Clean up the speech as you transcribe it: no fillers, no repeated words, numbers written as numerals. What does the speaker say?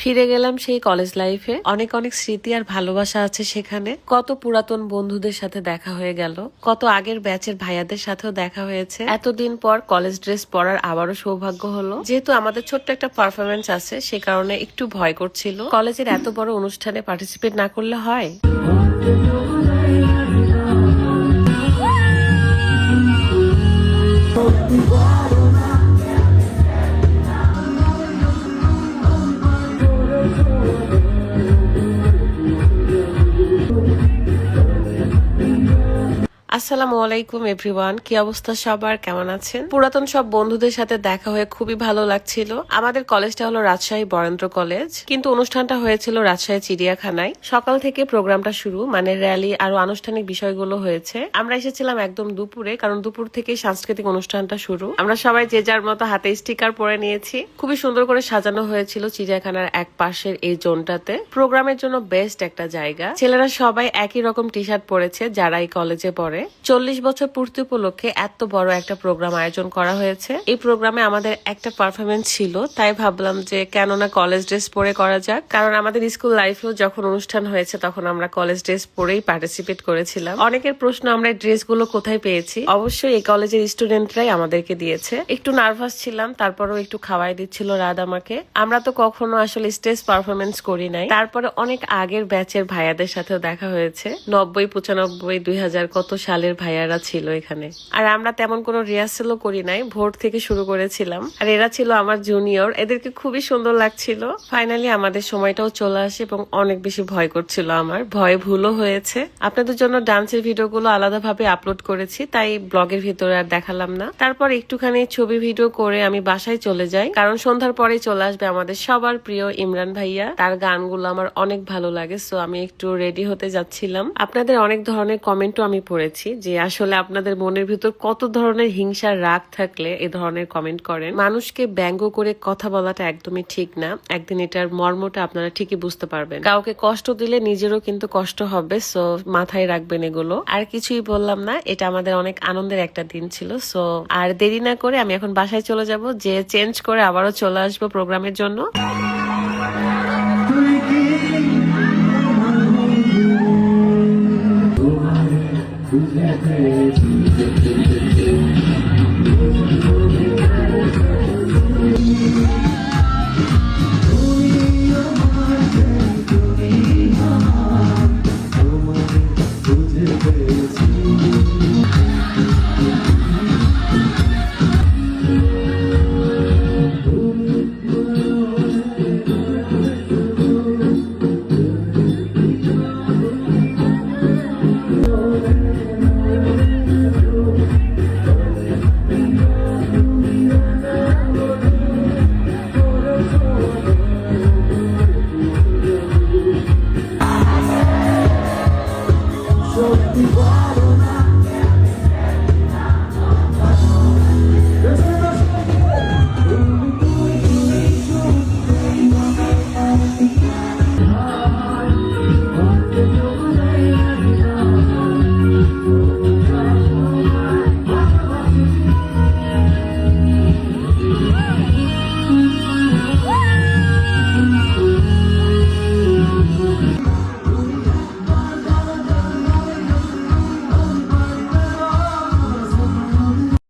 ফিরে গেলাম সেই কলেজ লাইফে। অনেক অনেক স্মৃতি আর ভালোবাসা আছে সেখানে। কত পুরাতন বন্ধুদের সাথে দেখা হয়ে গেল, কত আগের ব্যাচের ভাইয়াদের সাথেও দেখা হয়েছে। এতদিন পর কলেজ ড্রেস পরার আবারও সৌভাগ্য হলো। যেহেতু আমাদের ছোট্ট একটা পারফরমেন্স আছে, সে কারণে একটু ভয় করছিল। কলেজের এত বড় অনুষ্ঠানে পার্টিসিপেট না করলে হয়? আসসালামু আলাইকুম এভরিওয়ান, কি অবস্থা সবার, কেমন আছেন? পুরাতন সব বন্ধুদের সাথে দেখা হয়ে খুবই ভালো লাগছিল। আমাদের কলেজটা হলো রাজশাহী বরেন্দ্র কলেজ, কিন্তু অনুষ্ঠানটা হয়েছিল রাজশাহী চিড়িয়াখানায়। সকাল থেকে প্রোগ্রামটা শুরু, মানে র্যালি আরো আনুষ্ঠানিক বিষয়গুলো হয়েছে। আমরা এসেছিলাম একদম দুপুরে, কারণ দুপুর থেকেই সাংস্কৃতিক অনুষ্ঠানটা শুরু। আমরা সবাই যে যার মতো হাতে স্টিকার পরে নিয়েছি। খুবই সুন্দর করে সাজানো হয়েছিল চিড়িয়াখানার এক পাশের এই জোনটাতে। প্রোগ্রামের জন্য বেস্ট একটা জায়গা। ছেলেরা সবাই একই রকম টি শার্ট পরেছে যারা এই কলেজে পড়ে। 40 বছর পূর্তি উপলক্ষে এত বড় একটা প্রোগ্রাম আয়োজন করা হয়েছে। এই প্রোগ্রামে আমাদের একটা পারফরমেন্স ছিল, তাই ভাবলাম যে কেন না কলেজ ড্রেস পরে করা যাক। কারণ আমাদের স্কুল লাইফেও যখন অনুষ্ঠান হয়েছে তখন আমরা কলেজ ড্রেস পরেই পার্টিসিপেট করেছিলাম। অনেকের প্রশ্ন, আমরা ড্রেস গুলো কোথায় পেয়েছি? অবশ্যই এই কলেজের স্টুডেন্টরাই আমাদেরকে দিয়েছে। একটু নার্ভাস ছিলাম, তারপরেও একটু খাওয়াই দিচ্ছিল রাত আমাকে। আমরা তো কখনো আসলে স্টেজ পারফরমেন্স করি নাই। তারপরে অনেক আগের ব্যাচের ভাইয়াদের সাথেও দেখা হয়েছে। 90, 95, 2000 কত সালের ভাইয়ারা ছিল এখানে। আর আমরা তেমন কোনো রিহার্সেলও করি নাই, ভোর থেকে শুরু করেছিলাম। আর এরা ছিল আমার জুনিয়র, এদেরকে খুবই সুন্দর লাগছিল। ফাইনালি আমাদের সময়টাও চলে আসে এবং অনেক বেশি ভয় করছিল আমার, ভয়ে ভুলও হয়েছে। আপনাদের জন্য ডান্সের ভিডিওগুলো আলাদাভাবে আপলোড করেছি, তাই ব্লগের ভিতরে আর দেখালাম না। তারপর একটুখানি ছবি ভিডিও করে আমি বাসায় চলে যাই, কারণ সন্ধ্যার পরেই চলে আসবে আমাদের সবার প্রিয় ইমরান ভাইয়া। তার গানগুলো আমার অনেক ভালো লাগে, সো আমি একটু রেডি হতে যাচ্ছিলাম। আপনাদের অনেক ধরনের কমেন্টও আমি পড়েছি যে আসলে আপনাদের মনের ভিতর কত ধরনের হিংসা রাগ থাকলে এ ধরনের কমেন্ট করেন। মানুষকে ব্যঙ্গ করে কথা বলাটা একদমই ঠিক না। একদিন এটার মর্মটা আপনারা ঠিকই বুঝতে পারবেন। কাউকে কষ্ট দিলে নিজেরও কিন্তু কষ্ট হবে, সো মাথায় রাখবেন এগুলো। আর কিছুই বললাম না, এটা আমাদের অনেক আনন্দের একটা দিন ছিল। সো আর দেরি না করে আমি এখন বাসায় চলে যাব, যে চেঞ্জ করে আবারও চলে আসবো প্রোগ্রামের জন্য।